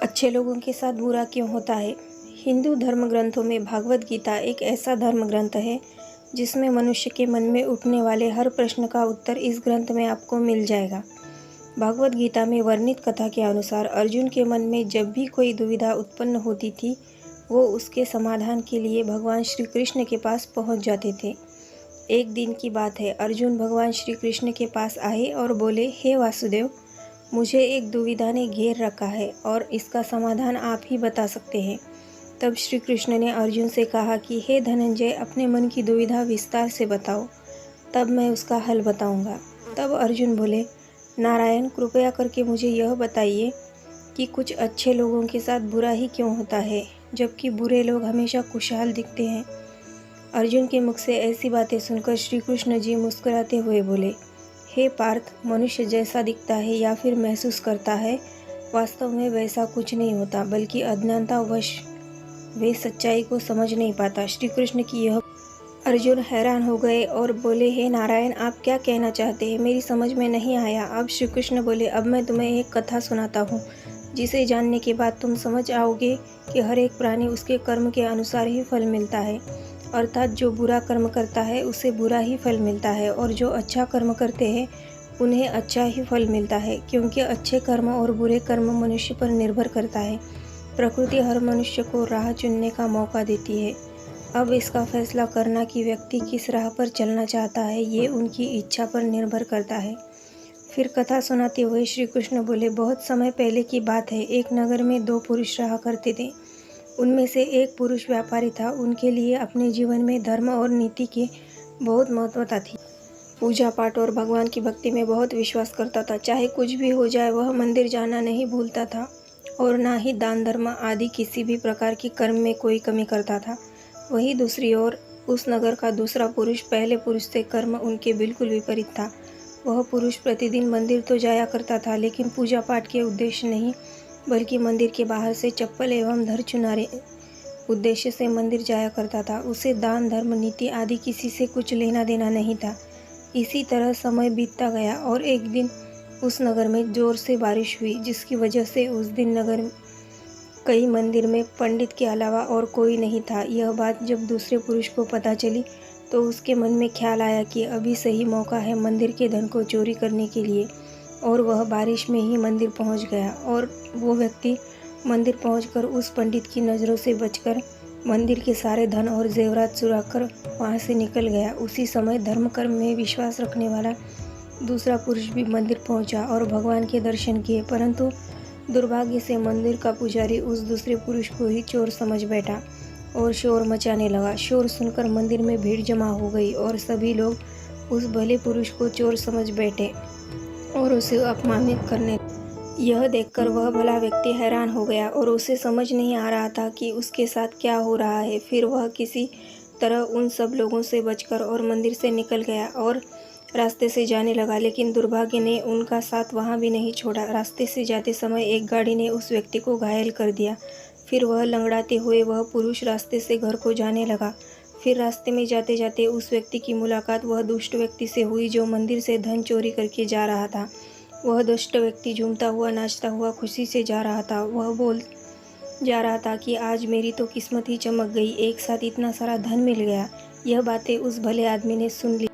अच्छे लोगों के साथ बुरा क्यों होता है? हिंदू धर्म ग्रंथों में भागवत गीता एक ऐसा धर्म ग्रंथ है जिसमें मनुष्य के मन में उठने वाले हर प्रश्न का उत्तर इस ग्रंथ में आपको मिल जाएगा। भागवत गीता में वर्णित कथा के अनुसार अर्जुन के मन में जब भी कोई दुविधा उत्पन्न होती थी, वो उसके समाधान के लिए भगवान श्री कृष्ण के पास पहुंच जाते थे। एक दिन की बात है, अर्जुन भगवान श्री कृष्ण के पास आए और बोले, हे वासुदेव, मुझे एक दुविधा ने घेर रखा है और इसका समाधान आप ही बता सकते हैं। तब श्री कृष्ण ने अर्जुन से कहा कि हे धनंजय, अपने मन की दुविधा विस्तार से बताओ, तब मैं उसका हल बताऊंगा। तब अर्जुन बोले, नारायण, कृपया करके मुझे यह बताइए कि कुछ अच्छे लोगों के साथ बुरा ही क्यों होता है, जबकि बुरे लोग हमेशा खुशहाल दिखते हैं। अर्जुन के मुख से ऐसी बातें सुनकर श्री कृष्ण जी मुस्कुराते हुए बोले, हे पार्थ, मनुष्य जैसा दिखता है या फिर महसूस करता है, वास्तव में वैसा कुछ नहीं होता, बल्कि अज्ञानतावश वे सच्चाई को समझ नहीं पाता। श्री कृष्ण की यह अर्जुन हैरान हो गए और बोले, हे नारायण, आप क्या कहना चाहते हैं? मेरी समझ में नहीं आया। अब श्री कृष्ण बोले, अब मैं तुम्हें एक कथा सुनाता हूँ, जिसे जानने के बाद तुम समझ आओगे कि हर एक प्राणी उसके कर्म के अनुसार ही फल मिलता है। अर्थात जो बुरा कर्म करता है उसे बुरा ही फल मिलता है, और जो अच्छा कर्म करते हैं उन्हें अच्छा ही फल मिलता है, क्योंकि अच्छे कर्म और बुरे कर्म मनुष्य पर निर्भर करता है। प्रकृति हर मनुष्य को राह चुनने का मौका देती है। अब इसका फैसला करना कि व्यक्ति किस राह पर चलना चाहता है, ये उनकी इच्छा पर निर्भर करता है। फिर कथा सुनाते हुए श्री कृष्ण बोले, बहुत समय पहले की बात है, एक नगर में दो पुरुष रहा करते थे। उनमें से एक पुरुष व्यापारी था। उनके लिए अपने जीवन में धर्म और नीति की बहुत महत्वता थी। पूजा पाठ और भगवान की भक्ति में बहुत विश्वास करता था। चाहे कुछ भी हो जाए, वह मंदिर जाना नहीं भूलता था और ना ही दान धर्म आदि किसी भी प्रकार की कर्म में कोई कमी करता था। वहीं दूसरी ओर उस नगर का दूसरा पुरुष पहले पुरुष से कर्म उनके बिल्कुल विपरीत था। वह पुरुष प्रतिदिन मंदिर तो जाया करता था, लेकिन पूजा पाठ के उद्देश्य नहीं, बल्कि मंदिर के बाहर से चप्पल एवं धर चुनारे उद्देश्य से मंदिर जाया करता था। उसे दान धर्म नीति आदि किसी से कुछ लेना देना नहीं था। इसी तरह समय बीतता गया और एक दिन उस नगर में जोर से बारिश हुई, जिसकी वजह से उस दिन नगर कई मंदिर में पंडित के अलावा और कोई नहीं था। यह बात जब दूसरे पुरुष को पता चली तो उसके मन में ख्याल आया कि अभी सही मौका है मंदिर के धन को चोरी करने के लिए, और वह बारिश में ही मंदिर पहुंच गया। और वो व्यक्ति मंदिर पहुंचकर उस पंडित की नज़रों से बचकर मंदिर के सारे धन और जेवरात चुरा कर वहाँ से निकल गया। उसी समय धर्म कर्म में विश्वास रखने वाला दूसरा पुरुष भी मंदिर पहुंचा और भगवान के दर्शन किए, परंतु दुर्भाग्य से मंदिर का पुजारी उस दूसरे पुरुष को ही चोर समझ बैठा और शोर मचाने लगा। शोर सुनकर मंदिर में भीड़ जमा हो गई और सभी लोग उस भले पुरुष को चोर समझ बैठे और उसे अपमानित करने। यह देखकर वह भला व्यक्ति हैरान हो गया और उसे समझ नहीं आ रहा था कि उसके साथ क्या हो रहा है। फिर वह किसी तरह उन सब लोगों से बचकर और मंदिर से निकल गया और रास्ते से जाने लगा, लेकिन दुर्भाग्य ने उनका साथ वहाँ भी नहीं छोड़ा। रास्ते से जाते समय एक गाड़ी ने उस व्यक्ति को घायल कर दिया। फिर वह लंगड़ाते हुए वह पुरुष रास्ते से घर को जाने लगा। फिर रास्ते में जाते जाते उस व्यक्ति की मुलाकात वह दुष्ट व्यक्ति से हुई जो मंदिर से धन चोरी करके जा रहा था। वह दुष्ट व्यक्ति झूमता हुआ, नाचता हुआ खुशी से जा रहा था। वह बोल जा रहा था कि आज मेरी तो किस्मत ही चमक गई, एक साथ इतना सारा धन मिल गया। यह बातें उस भले आदमी ने सुन ली।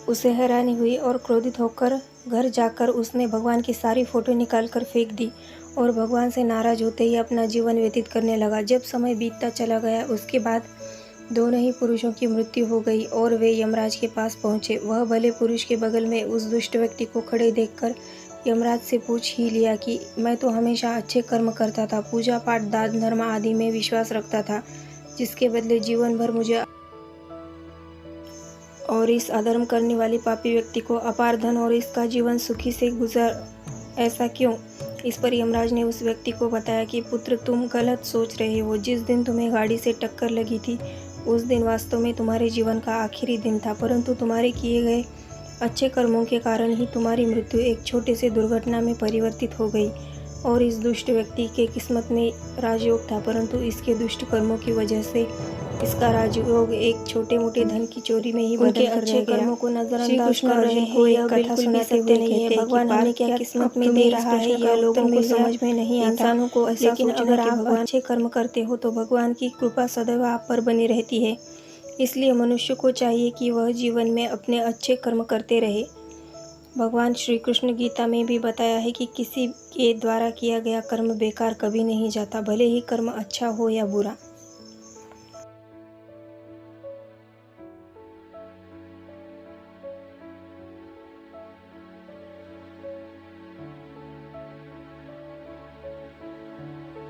उसे हैरानी हुई और क्रोधित होकर घर जाकर उसने भगवान की सारी फोटो निकाल कर फेंक दी और भगवान से नाराज होते ही अपना जीवन व्यतीत करने लगा। जब समय बीतता चला गया, उसके बाद दोनों ही पुरुषों की मृत्यु हो गई और वे यमराज के पास पहुंचे। वह भले पुरुष के बगल में उस दुष्ट व्यक्ति को खड़े देखकर यमराज से पूछ ही लिया कि मैं तो हमेशा अच्छे कर्म करता था, पूजा पाठ दान धर्म आदि में विश्वास रखता था, जिसके बदले जीवन भर मुझे और इस अधर्म करने वाली पापी व्यक्ति को अपार धन और इसका जीवन सुखी से गुजर, ऐसा क्यों? इस पर यमराज ने उस व्यक्ति को बताया कि पुत्र, तुम गलत सोच रहे हो। जिस दिन तुम्हें गाड़ी से टक्कर लगी थी उस दिन वास्तव में तुम्हारे जीवन का आखिरी दिन था, परंतु तुम्हारे किए गए अच्छे कर्मों के कारण ही तुम्हारी मृत्यु एक छोटे से दुर्घटना में परिवर्तित हो गई। और इस दुष्ट व्यक्ति के किस्मत में राजयोग था, परंतु इसके दुष्ट कर्मों की वजह से इसका राजयोग एक छोटे मोटे धन की चोरी में ही बदल कर रह गया। कर्मों को नजरअंदाज कर रहे हैं। एक कथा सुनाते हुए कहते हैं भगवान हमें क्या किस्मत में दे रहा है यह लोगों को समझ में नहीं आता। इंसानों को ऐसा लेकिन अगर आप अच्छे कर्म करते हो तो भगवान की कृपा सदैव आप पर बनी रहती है। इसलिए मनुष्य को चाहिए कि वह जीवन में अपने अच्छे कर्म करते रहे। भगवान श्री कृष्ण गीता में भी बताया है कि किसी के द्वारा किया गया कर्म बेकार कभी नहीं जाता, भले ही कर्म अच्छा हो या बुरा।